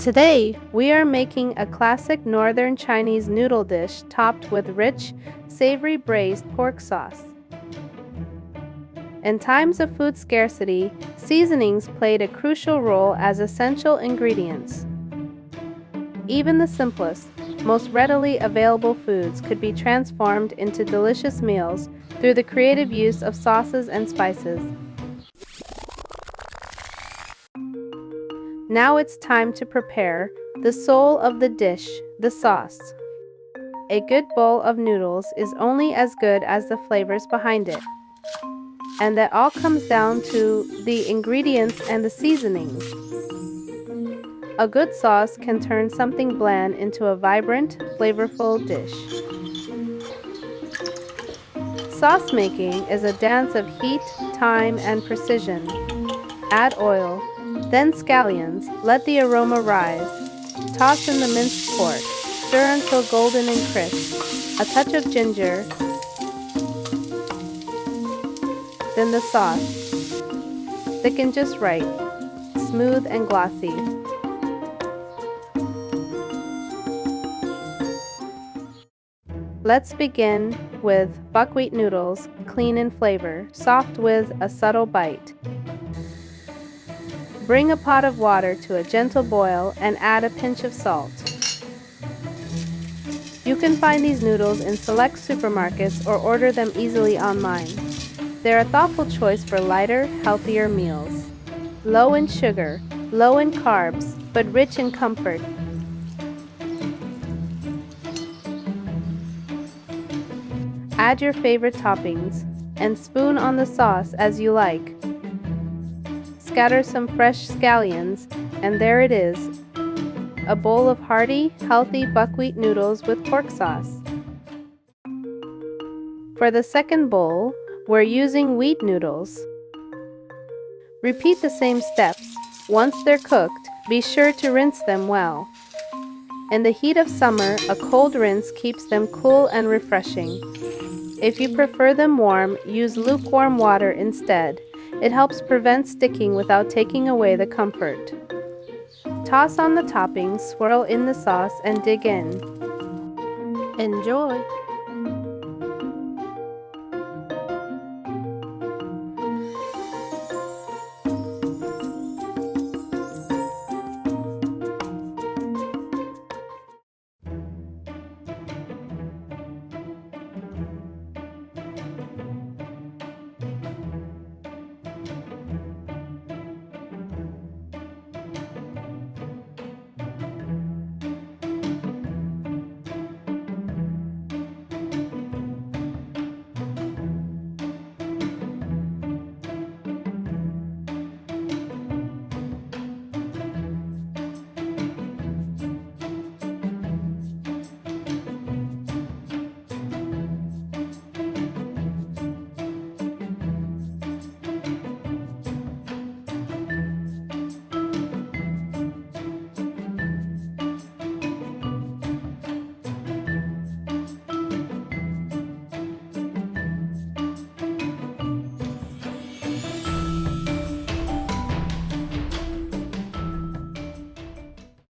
Today, we are making a classic northern Chinese noodle dish topped with rich, savory braised pork sauce. In times of food scarcity, seasonings played a crucial role as essential ingredients. Even the simplest, most readily available foods could be transformed into delicious meals through the creative use of sauces and spices. Now it's time to prepare the soul of the dish, the sauce. A good bowl of noodles is only as good as the flavors behind it. And that all comes down to the ingredients and the seasonings. A good sauce can turn something bland into a vibrant, flavorful dish. Sauce making is a dance of heat, time, and precision. Add oil, then scallions, let the aroma rise. Toss in the minced pork, stir until golden and crisp. A touch of ginger, then the sauce. Thicken just right, smooth and glossy. Let's begin with buckwheat noodles, clean in flavor, soft with a subtle bite. Bring a pot of water to a gentle boil and add a pinch of salt. You can find these noodles in select supermarkets or order them easily online. They're a thoughtful choice for lighter, healthier meals. Low in sugar, low in carbs, but rich in comfort. Add your favorite toppings and spoon on the sauce as you like. Scatter some fresh scallions, and there it is, a bowl of hearty, healthy buckwheat noodles with pork sauce. For the second bowl, we're using wheat noodles. Repeat the same steps. Once they're cooked, be sure to rinse them well. In the heat of summer, a cold rinse keeps them cool and refreshing. If you prefer them warm, use lukewarm water instead. It helps prevent sticking without taking away the comfort. Toss on the toppings, swirl in the sauce, and dig in. Enjoy!